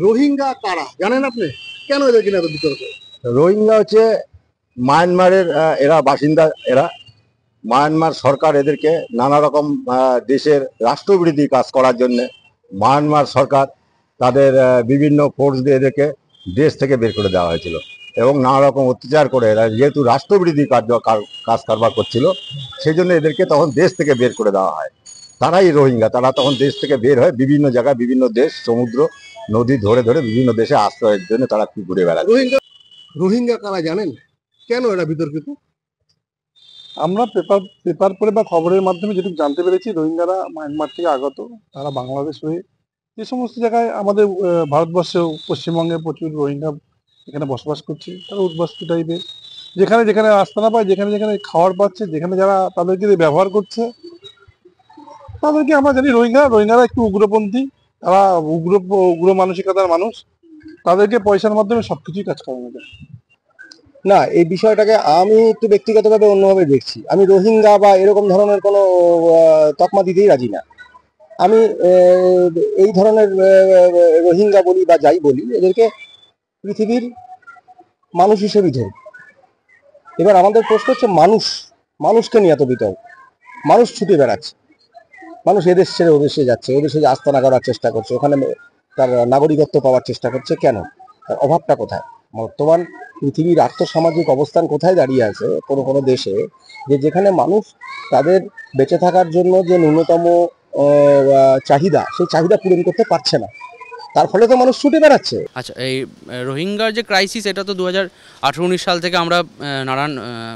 রোহিঙ্গা কারা জানেন আপনি? কেন এদের কিনা এত বিতর্ক? রোহিঙ্গা হচ্ছে মায়ানমারের এরা বাসিন্দা। এরা মায়ানমার সরকার এদেরকে নানা রকম দেশের রাষ্ট্রবিরোধী কাজ করার জন্য মায়ানমার সরকার তাদের বিভিন্ন ফোর্স দিয়ে এদেরকে দেশ থেকে বের করে দেওয়া হয়েছিল এবং নানা রকম অত্যাচার করে এরা যেহেতু রাষ্ট্রবিরোধী কাজ কারবার করছিল সেই জন্য এদেরকে তখন দেশ থেকে বের করে দেওয়া হয়। তারাই রোহিঙ্গা। তারা তখন দেশ থেকে বের হয়ে বিভিন্ন জায়গায় বিভিন্ন দেশ সমুদ্র নদী ধরে ধরে বিভিন্ন দেশে আশ্রয়ের জন্য তারা ঘুরে বেড়ায়। রোহিঙ্গা রোহিঙ্গা কারা জানেন? কেন এরা বিতর্কিত? আমরা পেপার পেপার পড়ে বা খবরের মাধ্যমে যেটুকু জানতে পেরেছি, রোহিঙ্গারা মায়ানমার থেকে আগত। তারা বাংলাদেশ হয়ে যে সমস্ত জায়গায় আমাদের ভারতবর্ষেও পশ্চিমবঙ্গে প্রচুর রোহিঙ্গা এখানে বসবাস করছে। তারা উদ্বাস্তু টাইপের, যেখানে যেখানে আস্তানা পায়, যেখানে যেখানে খাওয়ার পাচ্ছে, যেখানে যারা তাদেরকে দিয়ে ব্যবহার করছে, তাদেরকে আমরা জানি রোহিঙ্গারা একটু উগ্রপন্থী। তারা উগ্র মানসিকতার মানুষ। তাদেরকে পয়সার মাধ্যমে সবকিছুই কাজ করানো যায়। না, এই বিষয়টাকে আমি একটু ব্যক্তিগতভাবে অন্যভাবে দেখছি। আমি রোহিঙ্গা বা এরকম ধরনের কোনো তকমা দিতেই রাজি না। আমি এই ধরনের রোহিঙ্গা বলি বা যাই বলি, এদেরকে পৃথিবীর মানুষ হিসেবে ধরি। এবার আমাদের প্রশ্ন হচ্ছে, মানুষকে নিয়ে এত বিতর্ক। মানুষ ছুটে বেড়াচ্ছে, মানুষ এদেশ ছেড়ে ওদেশে যাচ্ছে, ওদেশে আস্তানা করার চেষ্টা করছে, ওখানে তার নাগরিকত্ব পাওয়ার চেষ্টা করছে। কেন? তার অভাবটা কোথায়? বর্তমান পৃথিবীর আর্থসামাজিক অবস্থান কোথায় দাঁড়িয়ে আছে কোনো কোনো দেশে, যেখানে মানুষ তাদের বেঁচে থাকার জন্য যে ন্যূনতম চাহিদা, সেই চাহিদা পূরণ করতে পারছে না। তার ফলে তো মানুষ ছুটে বেড়াচ্ছে। আচ্ছা, এই রোহিঙ্গার যে ক্রাইসিস, এটা তো 2018-19 সাল থেকে আমরা নানান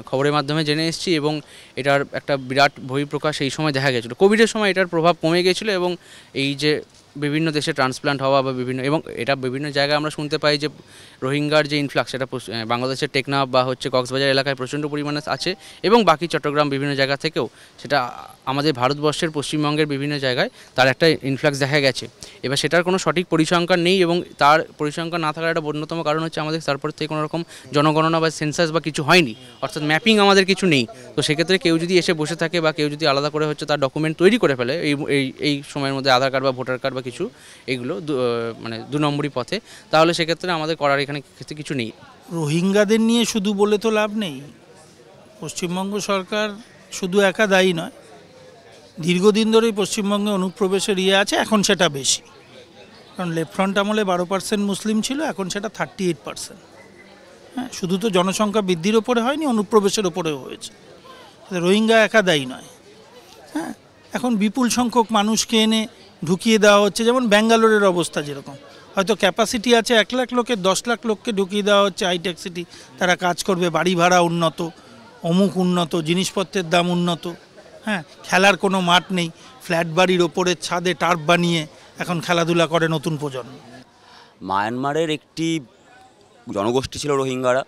খবরের মাধ্যমে জেনে এসেছি এবং এটার একটা বিরাট বহিঃপ্রকাশ এই সময় দেখা গেছিলো। কোভিডের সময় এটার প্রভাব কমে গেছিলো এবং এই যে বিভিন্ন দেশে ট্রান্সপ্লান্ট হওয়া বা এটা বিভিন্ন জায়গায় আমরা শুনতে পাই যে রোহিঙ্গার যে ইনফ্লাক্স, এটা বাংলাদেশের টেকনাফ বা কক্সবাজার এলাকায় প্রচণ্ড পরিমাণে আছে এবং বাকি চট্টগ্রাম বিভিন্ন জায়গা থেকেও সেটা আমাদের ভারতবর্ষের পশ্চিমবঙ্গের বিভিন্ন জায়গায় তার একটা ইনফ্লাক্স দেখা গেছে। এবার সেটার কোনো সঠিক পরিসংখ্যান নেই এবং তার পরিসংখ্যান না থাকার একটা অন্যতম কারণ হচ্ছে আমাদের তারপর থেকে কোনো রকম জনগণনা বা সেন্সাস বা কিছু হয়নি, অর্থাৎ ম্যাপিং আমাদের কিছু নেই। তো সেক্ষেত্রে কেউ যদি এসে বসে থাকে বা কেউ যদি আলাদা করে তার ডকুমেন্ট তৈরি করে ফেলে এই সময়ের মধ্যে আধার কার্ড বা ভোটার কার্ড বা কিছু এগুলো মানে 2 নম্বরই পথে, তাহলে সেক্ষেত্রে আমাদের করার এখানে ক্ষেত্রে কিছু নেই। রোহিঙ্গাদের নিয়ে শুধু বলে তো লাভ নেই। পশ্চিমবঙ্গ সরকার শুধু একা দায়ী নয়। দীর্ঘদিন ধরেই পশ্চিমবঙ্গে অনুপ্রবেশের আছে, এখন সেটা বেশি। কারণ লেফট ফ্রন্ট আমলে 12% মুসলিম ছিল, এখন সেটা 38%। হ্যাঁ, শুধু তো জনসংখ্যা বৃদ্ধির ওপরে হয়নি, অনুপ্রবেশের ওপরেও হয়েছে। রোহিঙ্গা একা দায়ী নয়। হ্যাঁ, এখন বিপুল সংখ্যক মানুষকে এনে ঢুকিয়ে দেওয়া হচ্ছে। যেমন ব্যাঙ্গালোরের অবস্থা যেরকম, হয়তো ক্যাপাসিটি আছে 1 লাখ লোকের, 10 লাখ লোককে ঢুকিয়ে দেওয়া হচ্ছে হাইটেক সিটি। তারা কাজ করবে, বাড়ি ভাড়া উন্নত, অমুক উন্নত, জিনিসপত্রের দাম উন্নত। হ্যাঁ, খেলার কোনো মাঠ নেই, ফ্ল্যাট বাড়ির ওপরের ছাদে টার্ফ বানিয়ে এখন খেলাধুলা করে নতুন প্রজন্ম। মায়ানমারের একটি জনগোষ্ঠী ছিল রোহিঙ্গারা,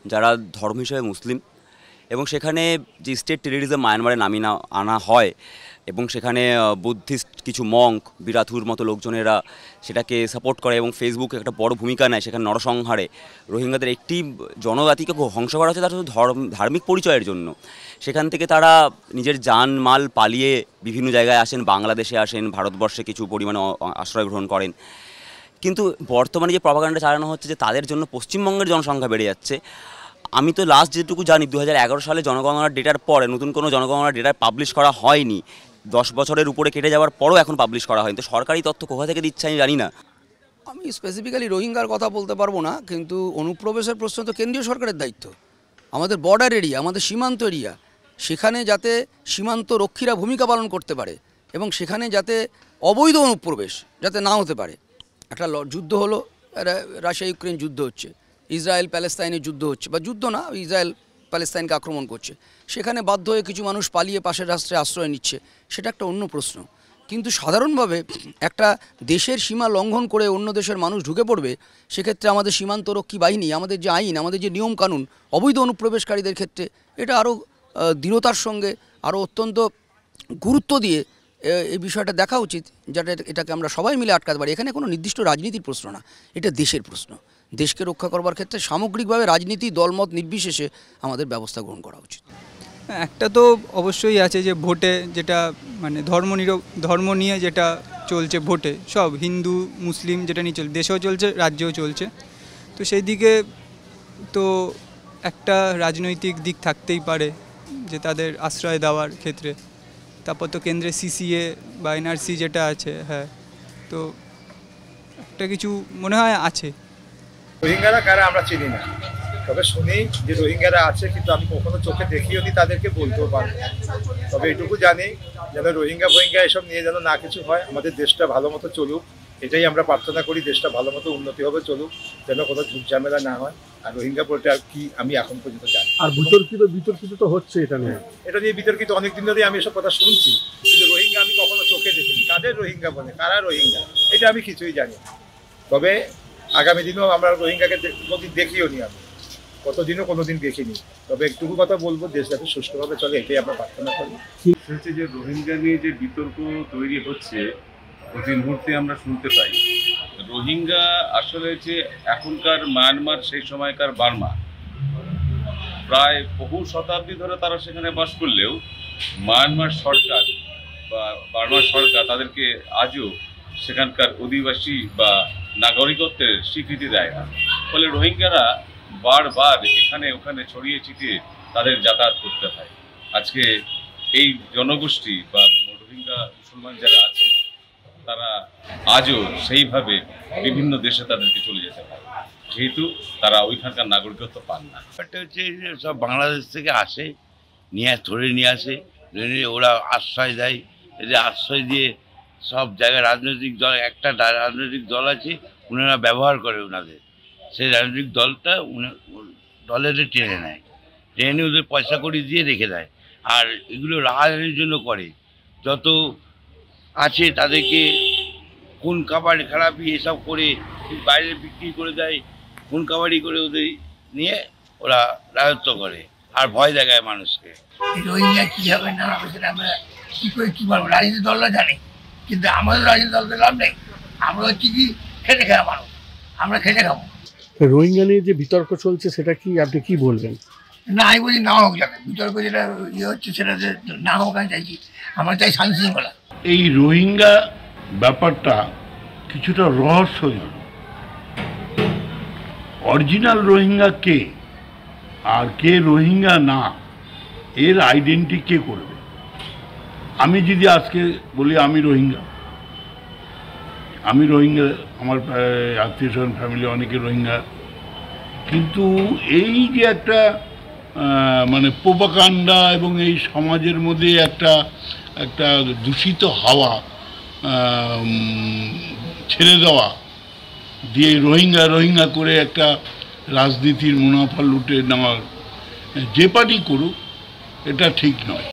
যারা ধর্ম হিসেবে মুসলিম, এবং সেখানে যে স্টেট টেররিজম মায়ানমারে নামিয়ে আনা হয় এবং সেখানে বুদ্ধিস্ট কিছু মঙ্ক, বিরাথুর মতো লোকজনেরা সেটাকে সাপোর্ট করে এবং ফেসবুকে একটা বড় ভূমিকা নেয় সেখানে নরসংহারে। রোহিঙ্গাদের একটি জনজাতিকে ধ্বংস করা হচ্ছে তার শুধু ধার্মিক পরিচয়ের জন্য। সেখান থেকে তারা নিজের জানমাল পালিয়ে বিভিন্ন জায়গায় আসেন, বাংলাদেশে আসেন, ভারতবর্ষে কিছু পরিমাণে আশ্রয় গ্রহণ করেন। কিন্তু বর্তমানে যে প্রপাগান্ডা চালানো হচ্ছে যে তাদের জন্য পশ্চিমবঙ্গের জনসংখ্যা বেড়ে যাচ্ছে, আমি তো লাস্ট যেটুকু জানি 2011 সালে জনগণনার ডেটার পরে নতুন কোনো জনগণনার ডেটা পাবলিশ করা হয়নি। 10 বছরের উপরে কেটে যাওয়ার পরও এখন পাবলিশ করা হয়নি। তো সরকারি তথ্য কোথা থেকে দিচ্ছে আমি জানি না। আমি স্পেসিফিক্যালি রোহিঙ্গার কথা বলতে পারবো না, কিন্তু অনুপ্রবেশের প্রশ্ন তো কেন্দ্রীয় সরকারের দায়িত্ব। আমাদের বর্ডার এরিয়া, আমাদের সীমান্ত এরিয়া, সেখানে যাতে সীমান্ত রক্ষীরা ভূমিকা পালন করতে পারে এবং সেখানে যাতে অবৈধ অনুপ্রবেশ যাতে না হতে পারে। একটা যুদ্ধ হলো, রাশিয়া ইউক্রেন যুদ্ধ হচ্ছে, ইসরায়েল প্যালেস্তাইনের যুদ্ধ হচ্ছে, বা যুদ্ধ না, ইসরায়েল প্যালেস্তাইনকে আক্রমণ করছে, সেখানে বাধ্য হয়ে কিছু মানুষ পালিয়ে পাশের রাষ্ট্রে আশ্রয় নিচ্ছে, সেটা একটা অন্য প্রশ্ন। কিন্তু সাধারণভাবে একটা দেশের সীমা লঙ্ঘন করে অন্য দেশের মানুষ ঢুকে পড়বে, সেক্ষেত্রে আমাদের সীমান্তরক্ষী বাহিনী, আমাদের যে আইন, আমাদের যে নিয়মকানুন অবৈধ অনুপ্রবেশকারীদের ক্ষেত্রে, এটা আরও দৃঢ়তার সঙ্গে, আরও অত্যন্ত গুরুত্ব দিয়ে এই বিষয়টা দেখা উচিত, যাতে এটাকে আমরা সবাই মিলে আটকাতে পারি। এখানে কোনো নির্দিষ্ট রাজনীতির প্রশ্ন না, এটা দেশের প্রশ্ন। দেশকে রক্ষা করবার ক্ষেত্রে সামগ্রিকভাবে রাজনীতি, দলমত নির্বিশেষে আমাদের ব্যবস্থা গ্রহণ করা উচিত। একটা তো অবশ্যই আছে যে ভোটে যেটা মানে ধর্ম নিয়ে যেটা চলছে ভোটে, সব হিন্দু মুসলিম যেটা নিয়ে চলছে, দেশেও চলছে রাজ্যেও চলছে। তো সেই দিকে তো একটা রাজনৈতিক দিক থাকতেই পারে যে তাদের আশ্রয় দেওয়ার ক্ষেত্রে। তারপর তো কেন্দ্রে সিসিএ বা এনআরসি যেটা আছে, হ্যাঁ, তো একটা কিছু মনে হয় আছে। রোহিঙ্গারা কারা আমরা চিনি না, তবে শুনি যে রোহিঙ্গারা আছে, কিন্তু আমি কখনো চোখে দেখিও নি, তাদেরকে বলতেও পারবো না। তবে এটুকু জানি যেন রোহিঙ্গা এসব নিয়ে যেন না কিছু হয়, আমাদের দেশটা ভালো মতো চলুক, এটাই আমরা প্রার্থনা করি। দেশটা ভালো মতো উন্নতি হবে, চলুক, যেন কোনো ঝুট ঝামেলা না হয়। আর রোহিঙ্গা বলতে আর কি আমি এখন পর্যন্ত জানি। আর বিতর্কিত তো হচ্ছে এটা নিয়ে বিতর্কিত অনেকদিন ধরেই আমি এসব কথা শুনছি, কিন্তু রোহিঙ্গা আমি কখনো চোখে দেখিনি। কাদের রোহিঙ্গা বলে, কারা রোহিঙ্গা, এটা আমি কিছুই জানি না। তবে আগামী দিনেও আমরা রোহিঙ্গাকে কোনোদিন দেখিও নি, আমি কতদিনও কোনোদিন দেখিনি। তবে একটুকু কথা বলবো, দেশ যাতে সুষ্ঠুভাবে চলে, এটাই আমরা প্রার্থনা করি। হচ্ছে যে রোহিঙ্গা নিয়ে যে বিতর্ক তৈরি হচ্ছে প্রতি মুহূর্তে আমরা শুনতে পাই। রোহিঙ্গা আসলে যে এখনকার মায়ানমার সেই সময়কার বার্মা, প্রায় বহু শতাব্দী ধরে তারা সেখানে বাস করলেও মায়ানমার সরকার বা বার্মার সরকার তাদেরকে আজও সেখানকার অধিবাসী বা নাগরিকত্বের স্বীকৃতি দেয় না। ফলে রোহিঙ্গারা বারবার এখানে ওখানে ছড়িয়ে ছিটিয়ে তাদের যাতায়াত করতে হয়। আজকে এই জনগোষ্ঠী বা রোহিঙ্গা মুসলমান যারা আছে তারা আজও সেইভাবে বিভিন্ন দেশে তাদেরকে চলে যেতে হয়, যেহেতু তারা ওইখানকার নাগরিকত্ব পান না। ব্যাপারটা হচ্ছে সব বাংলাদেশ থেকে আসে, ধরে নিয়ে আসে, ওরা আশ্রয় দেয়। এদের আশ্রয় দিয়ে সব জায়গায় রাজনৈতিক দল, একটা রাজনৈতিক দল আছে, ওনারা ব্যবহার করে ওনাদের, সেই রাজনৈতিক দলটা দলের টেনে নেয়, টেনে ওদের পয়সা কড়ি দিয়ে রেখে দেয়। আর এগুলো রাজনীতির জন্য করে, যত আছে তাদেরকে খুন কাবাডি খারাপি এসব করে বাইরে বিক্রি করে দেয়, খুন কাবাডি করে ওদের নিয়ে ওরা রাজত্ব করে আর ভয় দেখায় মানুষকে। রোহিঙ্গা কী হবে না হবে সেটা আমরা কী করে কী বলবো, রাজনীতি দলরা জানে, কিন্তু আমাদের রাজনীতি দলকে লাভ নেই। আমরা হচ্ছে কি খেটে খাওয়া মানুষ, আমরা খেটে খাবো। রোহিঙ্গা নিয়ে যে বিতর্ক চলছে সেটা কি আপনি কি বলবেন? না, আমি বলি না হোক, যাবে বিতর্ক যেটা হচ্ছে সেটা না হোক, আমি চাইছি, আমরা চাই শান্তি শৃঙ্খলা। এই রোহিঙ্গা ব্যাপারটা কিছুটা রহস্যজনক। অরিজিনাল রোহিঙ্গা কে আর কে রোহিঙ্গা না, এর আইডেন্টি কে করবে? আমি যদি আজকে বলি আমি রোহিঙ্গা, আমার আত্মীয় স্বজন ফ্যামিলি অনেকে রোহিঙ্গা, কিন্তু এই যে একটা মানে প্রোপাগান্ডা এবং এই সমাজের মধ্যে একটা দূষিত হাওয়া ছেড়ে দেওয়া দিয়ে রোহিঙ্গা করে একটা রাজনীতির মুনাফা লুটে নেওয়ার যে পার্টি করুক, এটা ঠিক নয়।